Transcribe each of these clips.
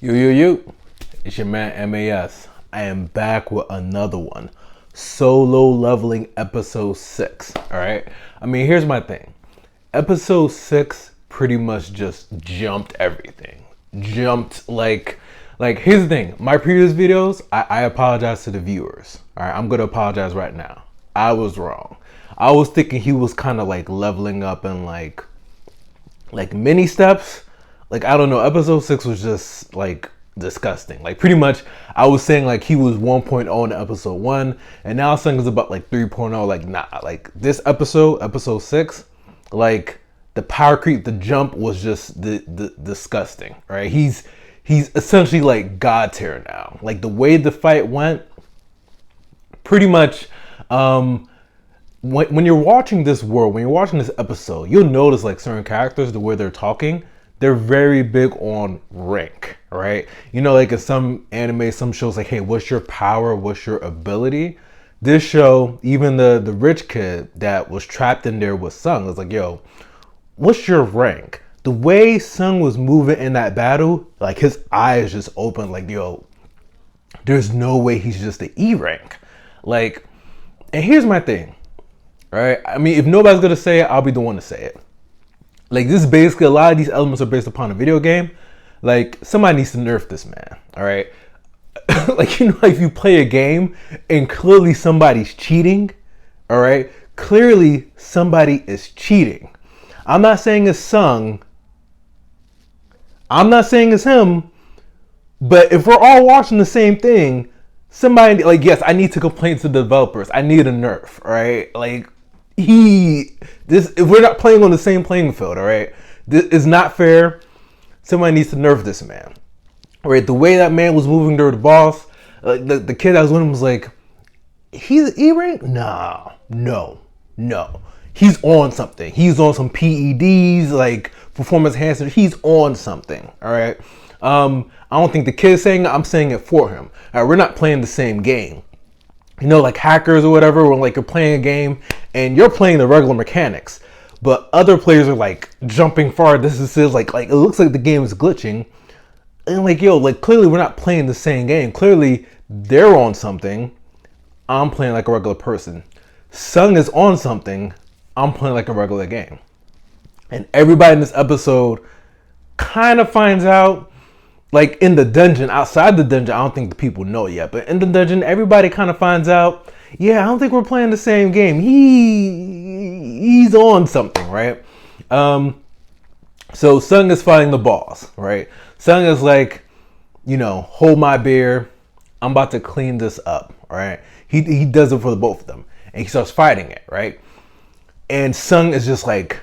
You. It's your man MAS. I am back with another one. Solo leveling episode 6. Alright? I mean, here's my thing. Episode 6 pretty much just jumped everything. Here's the thing. My previous videos, I apologize to the viewers. Alright, I'm gonna apologize right now. I was wrong. I was thinking he was kind of like leveling up in like mini steps. Like, I don't know, episode 6 was just like disgusting. Like, pretty much I was saying like he was 1.0 in episode 1, and now Sung is about like 3.0. Like, nah, like this episode 6, like the power creep, the jump was just the disgusting. Right? He's essentially like God tier now. Like, the way the fight went, pretty much when you're watching this world, when you're watching this episode, you'll notice like certain characters, the way they're talking, they're very big on rank, right? You know, like in some anime, some shows, like, hey, what's your power? What's your ability? This show, even the rich kid that was trapped in there with Sung was like, yo, what's your rank? The way Sung was moving in that battle, like his eyes just opened, like, yo, there's no way he's just the E rank. Like, and here's my thing, right? I mean, if nobody's gonna say it, I'll be the one to say it. Like, this is basically, a lot of these elements are based upon a video game. Like, somebody needs to nerf this man, all right? Like, you know, if you play a game and clearly somebody's cheating, all right? Clearly somebody is cheating. I'm not saying it's Sung. I'm not saying it's him. But if we're all watching the same thing, somebody, like, yes, I need to complain to the developers. I need a nerf, all right? Like, if we're not playing on the same playing field, all right, this is not fair. Somebody needs to nerf this man, all right? The way that man was moving toward the boss, the kid that was with him was like, he's E rank? Nah, no. He's on something. He's on some PEDs, like performance enhancers. He's on something, all right? I don't think the kid's saying it. I'm saying it for him. All right, we're not playing the same game. You know, like hackers or whatever, when like you're playing a game and you're playing the regular mechanics, but other players are like jumping far distances, like it looks like the game is glitching. And like, yo, like clearly we're not playing the same game. Clearly they're on something. I'm playing like a regular person. Sung is on something. I'm playing like a regular game. And everybody in this episode kind of finds out. Like, in the dungeon, outside the dungeon, I don't think the people know yet. But in the dungeon, everybody kind of finds out, yeah, I don't think we're playing the same game. He's on something, right? So Sung is fighting the boss, right? Sung is like, you know, hold my beer. I'm about to clean this up, right? He does it for the both of them. And he starts fighting it, right? And Sung is just like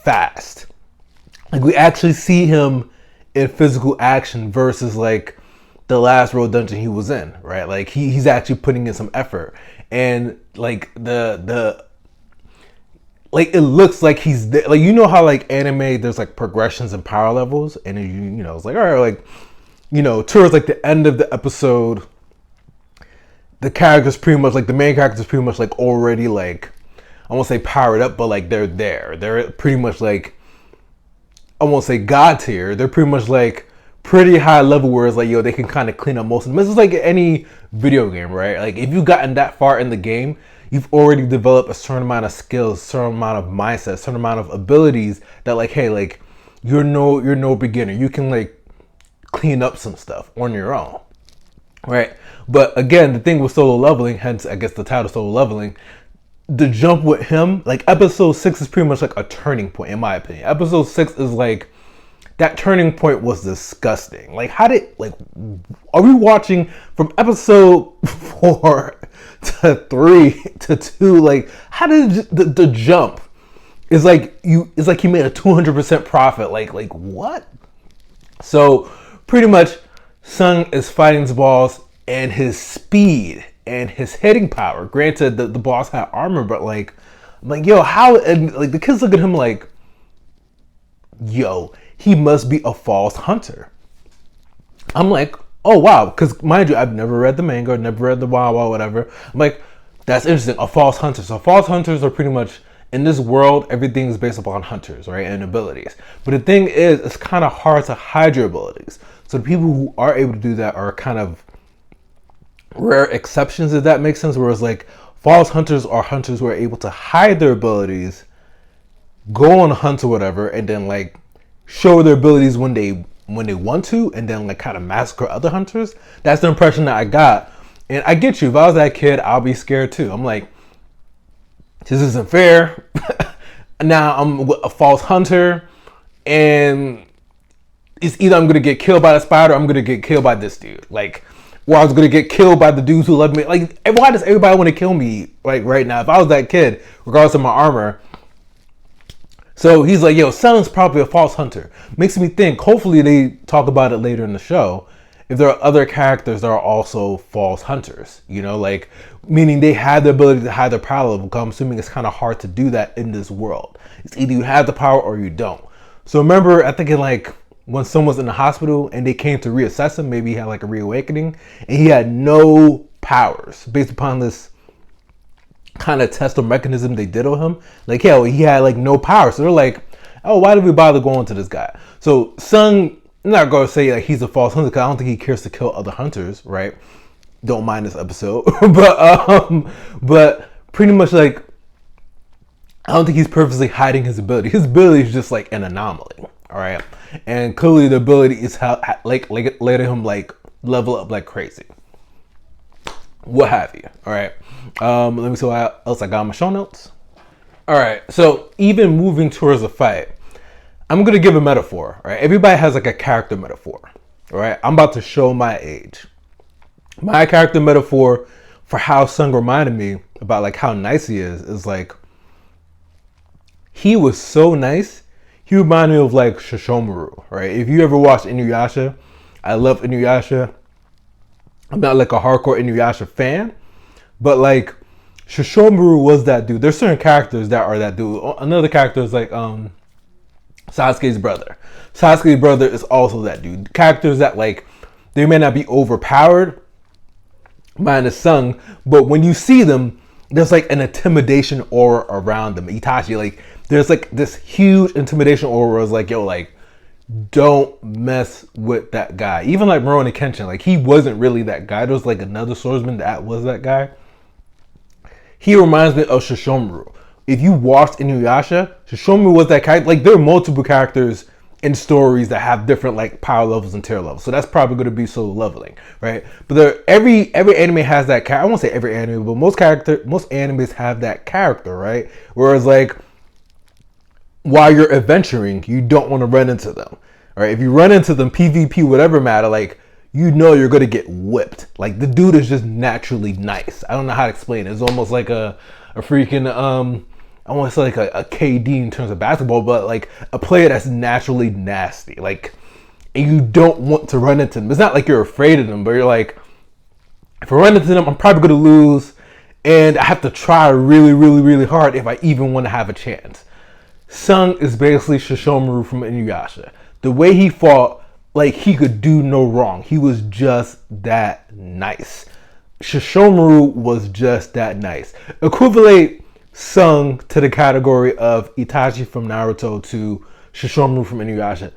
fast. Like, we actually see him in physical action versus like the last road dungeon he was in, right? Like, he's actually putting in some effort, and like the like, it looks like he's there. Like, you know how like anime, there's like progressions and power levels, and you know, it's like, all right, like, you know, towards like the end of the episode, the character's pretty much like, the main character's pretty much like already like, I won't say powered up, but like they're pretty much like, I won't say God tier. They're pretty much like pretty high level, where it's like, yo, they can kind of clean up most of them. This is like any video game, right? Like, if you've gotten that far in the game, you've already developed a certain amount of skills, certain amount of mindset, certain amount of abilities that, like, hey, like, you're no beginner. You can like clean up some stuff on your own, right? But again, the thing with solo leveling, hence I guess the title solo leveling, the jump with him, like episode 6 is pretty much like a turning point, in my opinion. Episode 6 is like, that turning point was disgusting. Like, are we watching from episode 4 to 3 to 2? Like, how did the jump is like, it's like he made a 200% profit. Like what? So pretty much Sung is fighting his boss, and his speed and his hitting power. Granted, the boss had armor, but like, I'm like, yo, how? And like, the kids look at him like, yo, he must be a false hunter. I'm like, oh wow, because mind you, I've never read the manga, never read the WoW, whatever. I'm like, that's interesting, a false hunter. So false hunters are pretty much in this world, everything is based upon hunters, right, and abilities. But the thing is, it's kind of hard to hide your abilities. So the people who are able to do that are kind of rare exceptions, if that makes sense. Whereas like false hunters are hunters who are able to hide their abilities, go on hunts or whatever, and then like show their abilities when they want to, and then like kind of massacre other hunters. That's the impression that I got. And I get you. If I was that kid, I'll be scared too. I'm like, this isn't fair. Now I'm a false hunter, and it's either I'm gonna get killed by the spider, or I'm gonna get killed by this dude. Like, or I was gonna get killed by the dudes who love me. Like, why does everybody want to kill me? Like right now, if I was that kid, regardless of my armor. So he's like, yo, Sung's probably a false hunter. Makes me think, hopefully they talk about it later in the show, if there are other characters that are also false hunters, you know, like, meaning they have the ability to hide their power level, because I'm assuming it's kind of hard to do that in this world. It's either you have the power or you don't. So remember, I think in like, when Sung was in the hospital and they came to reassess him, maybe he had like a reawakening, and he had no powers based upon this kind of test or mechanism they did on him. Like, yeah, he had like no power. So they're like, oh, why did we bother going to this guy? So Sung, I'm not going to say like he's a false hunter, because I don't think he cares to kill other hunters, right? Don't mind this episode. but pretty much like, I don't think he's purposely hiding his ability. His ability is just like an anomaly, all right? And clearly the ability is how like letting him like level up like crazy. What have you, all right? Let me see what else I got on my show notes. All right, so even moving towards a fight, I'm gonna give a metaphor, right? Everybody has like a character metaphor, all right? I'm about to show my age. My character metaphor for how Sung reminded me about like how nice he is like, he was so nice. He reminded me of like Shishomaru, right? If you ever watched Inuyasha, I love Inuyasha. I'm not like a hardcore Inuyasha fan, but like Shishomaru was that dude. There's certain characters that are that dude. Another character is like Sasuke's brother. Sasuke's brother is also that dude. Characters that like, they may not be overpowered, minus Sung, but when you see them, there's like an intimidation aura around them. Itachi, like, there's like this huge intimidation aura where it's like, yo, like, don't mess with that guy. Even like Rurouni Kenshin, like, he wasn't really that guy. There was like another swordsman that was that guy. He reminds me of Shishomaru. If you watched Inuyasha, Shishomaru was that character. Like, there are multiple characters in stories that have different like power levels and tier levels. So that's probably going to be so leveling, right? But every anime has that character. I won't say every anime, but most animes have that character, right? Whereas like, while you're adventuring, you don't want to run into them, right? If you run into them, PvP, whatever matter, like, you know you're going to get whipped. Like, the dude is just naturally nice. I don't know how to explain it. It's almost like a freaking, I want to say like a KD in terms of basketball, but like a player that's naturally nasty. Like, and you don't want to run into them. It's not like you're afraid of them, but you're like, if I run into them, I'm probably going to lose, and I have to try really, really, really hard if I even want to have a chance. Sung is basically Shishomaru from Inuyasha. The way he fought, like, he could do no wrong. He was just that nice. Shishomaru was just that nice. Equivalent Sung to the category of Itachi from Naruto to Shishomaru from Inuyasha.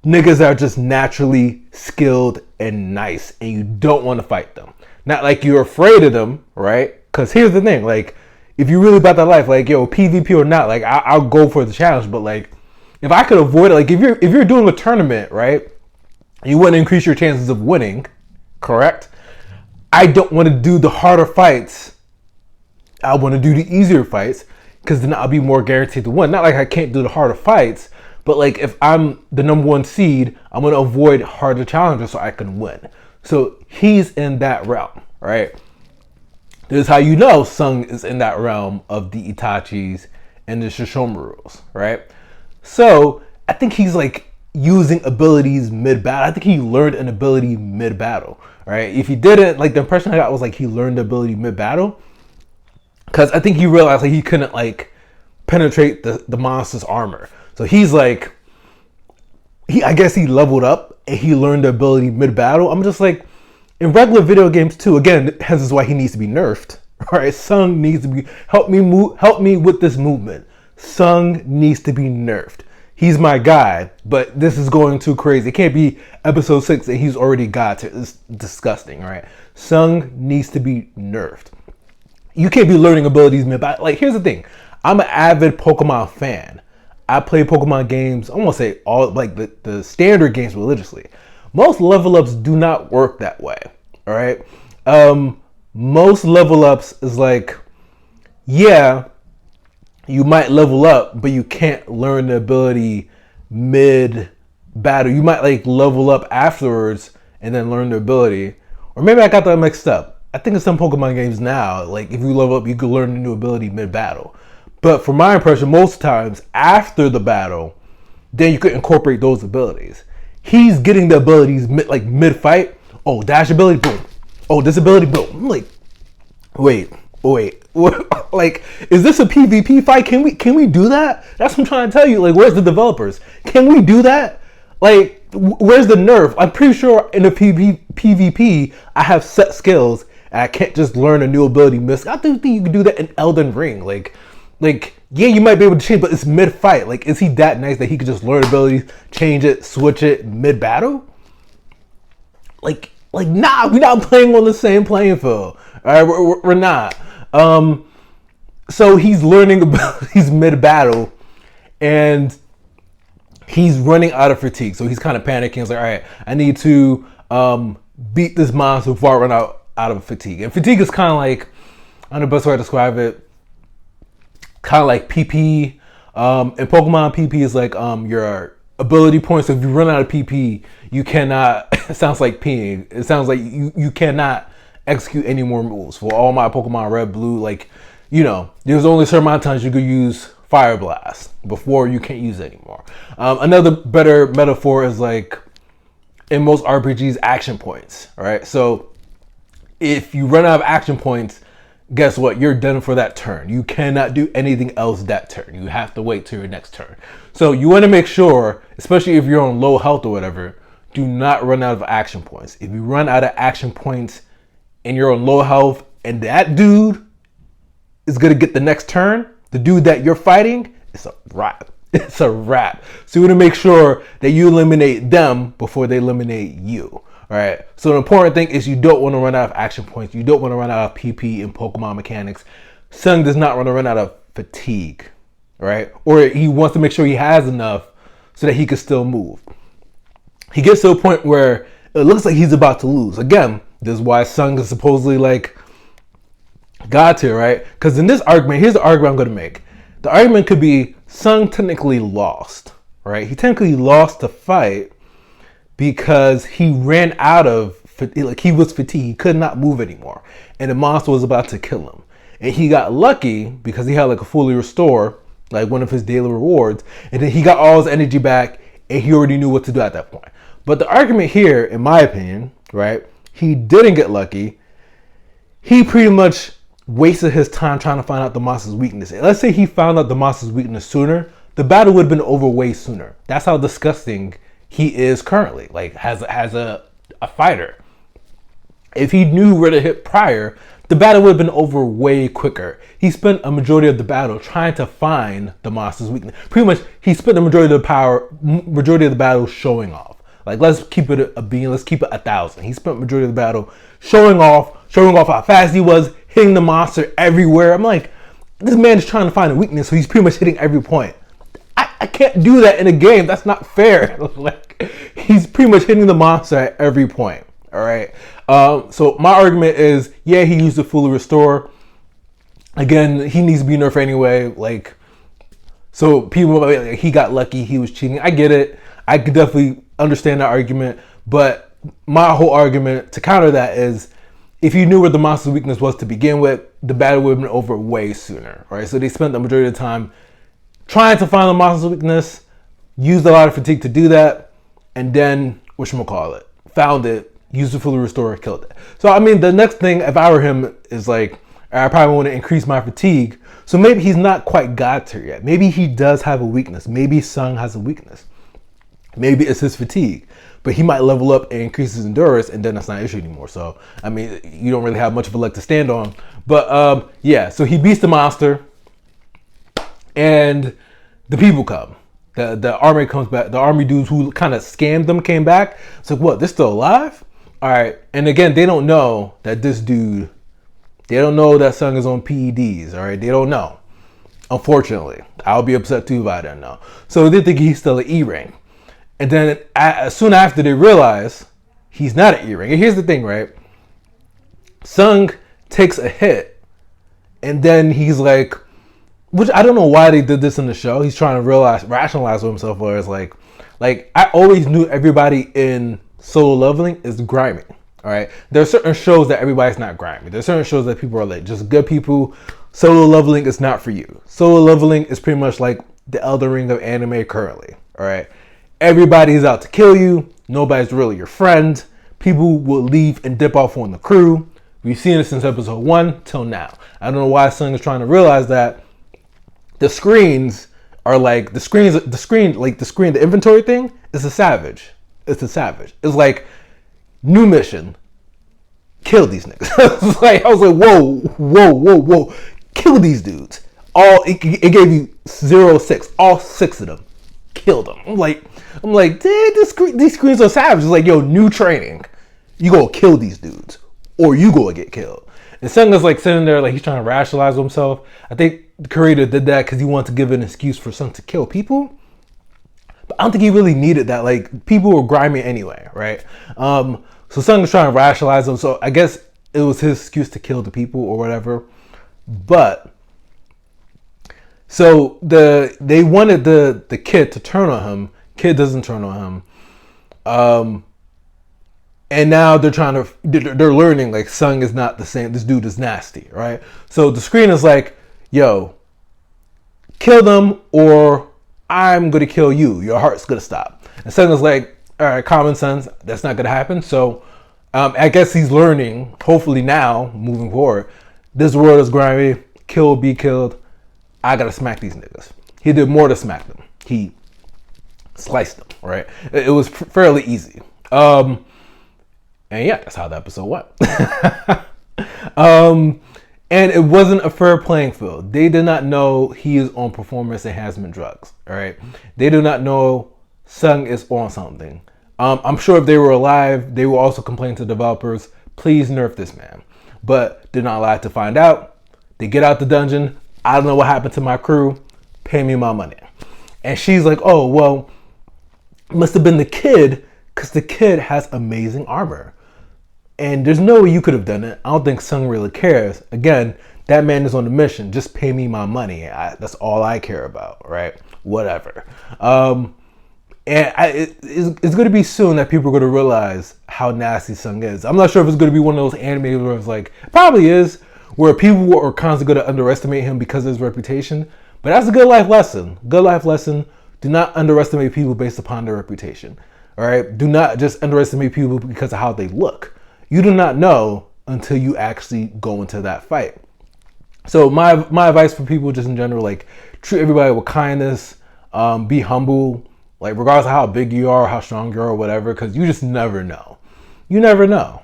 Niggas are just naturally skilled and nice, and you don't want to fight them. Not like you're afraid of them, right? Because here's the thing, like, if you're really about that life, like, yo, PvP or not, like, I'll go for the challenge. But like, if I could avoid it, like, if you're doing a tournament, right, you want to increase your chances of winning, correct? I don't want to do the harder fights. I want to do the easier fights, because then I'll be more guaranteed to win. Not like I can't do the harder fights, but like, if I'm the number one seed, I'm going to avoid harder challenges so I can win. So he's in that realm, right? This is how you know Sung is in that realm of the Itachis and the Shishomarus, right? So I think he's like using abilities mid-battle. I think he learned an ability mid-battle, right? If he didn't, like, the impression I got was like he learned the ability mid-battle, because I think he realized like he couldn't like penetrate the monster's armor. So he's like, I guess he leveled up and he learned the ability mid-battle. I'm just like, in regular video games too, again, hence is why he needs to be nerfed, All right, Sung needs to be help me with this movement. Sung needs to be nerfed. He's my guy, but this is going too crazy. It can't be episode 6 and he's already got to. It's disgusting, right? Sung needs to be nerfed. You can't be learning abilities mid battle. Like, here's the thing. I'm an avid Pokemon fan. I play Pokemon games, I won't say all, like the standard games religiously. Most level ups do not work that way, all right? Most level ups is like, yeah, you might level up, but you can't learn the ability mid battle. You might like level up afterwards and then learn the ability. Or maybe I got that mixed up. I think in some Pokemon games now, like if you level up, you could learn a new ability mid battle. But from my impression, most times after the battle, then you could incorporate those abilities. He's getting the abilities mid fight. Oh, dash ability, boom. Oh, this ability, boom. I'm like, wait. Like, is this a PvP fight? Can we do that? That's what I'm trying to tell you. Like, where's the developers? Can we do that? Like, where's the nerf? I'm pretty sure in a PvP, I have set skills and I can't just learn a new ability. I think you can do that in Elden Ring. Like, yeah, you might be able to change, but it's mid-fight. Like, is he that nice that he could just learn abilities, change it, switch it mid-battle? Like, nah, we're not playing on the same playing field. All right, we're not. So he's learning abilities mid-battle, and he's running out of fatigue. So he's kind of panicking. He's like, all right, I need to beat this monster before I run out of fatigue. And fatigue is kind of like, I don't know the best way to describe it, kind of like PP. In Pokemon, PP is like your ability points. So if you run out of PP, you cannot, it sounds like peeing. It sounds like you cannot execute any more moves. For all my Pokemon Red, Blue, like, you know, there's only a certain amount of times you could use Fire Blast before you can't use it anymore. Another better metaphor is like, in most RPGs, action points, right? So if you run out of action points, guess what? You're done for that turn. You cannot do anything else that turn. You have to wait till your next turn. So you want to make sure, especially if you're on low health or whatever, do not run out of action points. If you run out of action points and you're on low health and that dude is going to get the next turn, the dude that you're fighting, it's a wrap. It's a wrap. So you want to make sure that you eliminate them before they eliminate you. All right. So the important thing is you don't want to run out of action points. You don't want to run out of PP in Pokemon mechanics. Sung does not want to run out of fatigue. All right. Or he wants to make sure he has enough so that he can still move. He gets to a point where it looks like he's about to lose. Again, this is why Sung is supposedly like God tier, right? Because in this argument, here's the argument I'm going to make. The argument could be Sung technically lost, right? He technically lost the fight because he ran out of, like, he was fatigued. He could not move anymore. And the monster was about to kill him. And he got lucky because he had like a fully restore, like one of his daily rewards. And then he got all his energy back and he already knew what to do at that point. But the argument here, in my opinion, right, he didn't get lucky. He pretty much wasted his time trying to find out the monster's weakness. And let's say he found out the monster's weakness sooner, the battle would have been over way sooner. That's how disgusting he is currently, like as a fighter. If he knew where to hit prior, the battle would have been over way quicker. He spent a majority of the battle trying to find the monster's weakness. Pretty much, he spent the majority of the battle showing off. Like, let's keep it a bean. Let's keep it 1,000. He spent majority of the battle showing off how fast he was, hitting the monster everywhere. I'm like, this man is trying to find a weakness, so he's pretty much hitting every point. I can't do that in a game. That's not fair. Like, he's pretty much hitting the monster at every point. All right. So my argument is, yeah, he used the fully restore. Again, he needs to be nerfed anyway. Like, so people, like, he got lucky. He was cheating. I get it. I could definitely understand that argument. But my whole argument to counter that is, if you knew what the monster's weakness was to begin with, the battle would have been over way sooner. All right. So they spent the majority of the time trying to find the monster's weakness, used a lot of fatigue to do that, and then, whatchamacallit, found it, used the fully restore, killed it. So, I mean, the next thing, if I were him, is like, I probably want to increase my fatigue. So maybe he's not quite God tier yet. Maybe he does have a weakness. Maybe Sung has a weakness. Maybe it's his fatigue. but he might level up and increase his endurance, and then that's not an issue anymore. So, I mean, you don't really have much of a leg to stand on. But yeah, so he beats the monster, and the people come. The army comes back. The army dudes who kind of scammed them came back. It's like, what? They're still alive? All right. And again, they don't know that this dude, they don't know that Sung is on PEDs. All right. They don't know. Unfortunately, I'll be upset too if I didn't know. So they think he's still an E-ring. And then soon after they realize he's not an E-ring. And here's the thing, right? Sung takes a hit, and then he's like, which I don't know why they did this in the show. He's trying to rationalize with himself, where it's like I always knew everybody in Solo Leveling is grimy. All right, there are certain shows that everybody's not grimy. There's certain shows that people are like just good people. Solo Leveling is not for you. Solo Leveling is pretty much like the Elden Ring of anime currently. All right, everybody's out to kill you. Nobody's really your friend. People will leave and dip off on the crew. We've seen it since episode 1 till now. I don't know why Sung is trying to realize that the screens are like the inventory thing is a savage. It's a savage. It's like new mission. Kill these niggas. I was like, whoa. Kill these dudes. It gave you 0-6. All 6 of them. Kill them. I'm like, these screens are savage. It's like, yo, new training. You go kill these dudes, or you go get killed. And Sung is like sitting there, like he's trying to rationalize himself. I think the creator did that because he wanted to give an excuse for Sung to kill people. But I don't think he really needed that. Like, people were grimy anyway, right? So Sung was trying to rationalize them. So I guess it was his excuse to kill the people or whatever. But so they wanted the kid to turn on him. Kid doesn't turn on him. And now they're learning like Sung is not the same. This dude is nasty, right? So the screen is like, yo, kill them or I'm gonna kill you. Your heart's gonna stop. And Sung is like, all right, common sense. That's not gonna happen. So I guess he's learning. Hopefully now, moving forward, this world is grimy. Kill, be killed. I gotta smack these niggas. He did more to smack them. He sliced them. Right? It was fairly easy. And yeah, that's how the episode went. And it wasn't a fair playing field. They did not know he is on performance enhancement drugs. All right. They do not know Sung is on something. I'm sure if they were alive, they will also complain to developers, please nerf this man. But they're not allowed to find out. They get out the dungeon. I don't know what happened to my crew. Pay me my money. And she's like, oh, well, it must have been the kid because the kid has amazing armor. And there's no way you could have done it. I don't think Sung really cares. Again, that man is on a mission. Just pay me my money. That's all I care about, right? Whatever. It's going to be soon that people are going to realize how nasty Sung is. I'm not sure if it's going to be one of those animes where it's like, probably is, where people are constantly going to underestimate him because of his reputation. But that's a good life lesson. Good life lesson. Do not underestimate people based upon their reputation. All right? Do not just underestimate people because of how they look. You do not know until you actually go into that fight. So my advice for people just in general, like, treat everybody with kindness, be humble, like, regardless of how big you are, how strong you are, or whatever, because you just never know. You never know.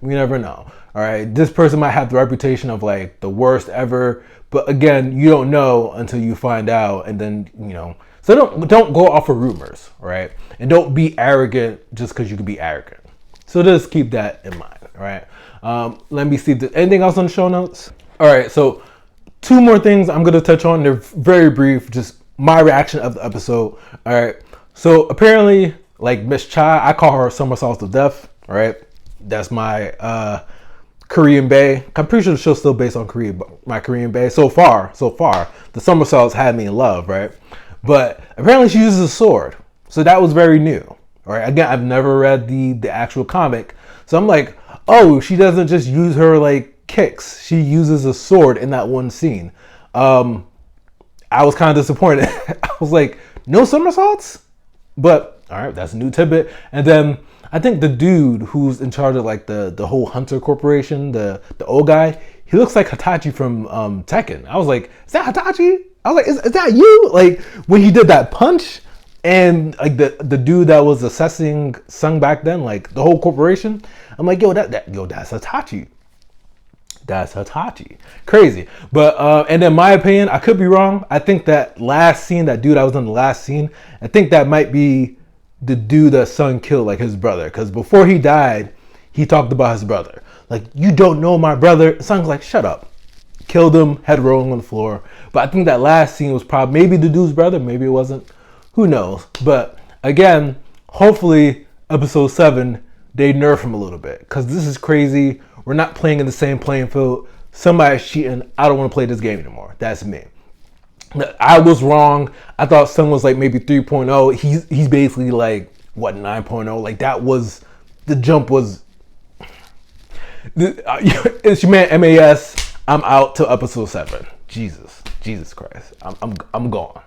You never know. All right. This person might have the reputation of like the worst ever, but again, you don't know until you find out, and then, you know, so don't go off of rumors, right? And don't be arrogant just because you can be arrogant. So just keep that in mind, all right? Let me see if there's anything else on the show notes. All right, so 2 more things I'm going to touch on. They're very brief, just my reaction of the episode, all right? So apparently, like Miss Cha, I call her Somersaults of Death, all right? That's my Korean bae. I'm pretty sure the show's still based on Korea, but my Korean bae. So far, the somersaults had me in love, right? But apparently she uses a sword. So that was very new. All right. Again, I've never read the actual comic. So I'm like, oh, she doesn't just use her like kicks. She uses a sword in that one scene. I was kind of disappointed. I was like, no somersaults? But all right, that's a new tidbit. And then I think the dude who's in charge of like the whole Hunter Corporation, the old guy, he looks like Hitachi from Tekken. I was like, is that Hitachi? I was like, is that you? Like when he did that punch, And like the dude that was assessing Sung back then, like the whole corporation, I'm like, yo, that's Hitachi. That's Hitachi. Crazy. But and in my opinion, I could be wrong. I think that last scene, that dude that was in the last scene, I think that might be the dude that Sung killed, like his brother. Because before he died, he talked about his brother. Like, you don't know my brother. Sung's like, shut up. Killed him, head rolling on the floor. But I think that last scene was probably maybe the dude's brother, maybe it wasn't. Who knows? But again, hopefully episode 7, they nerf him a little bit. Because this is crazy. We're not playing in the same playing field. Somebody's cheating. I don't want to play this game anymore. That's me. I was wrong. I thought Sung was like maybe 3.0. He's basically like, what, 9.0? Like that was, the jump was, it's your man MAS. I'm out till episode 7. Jesus Christ. I'm gone.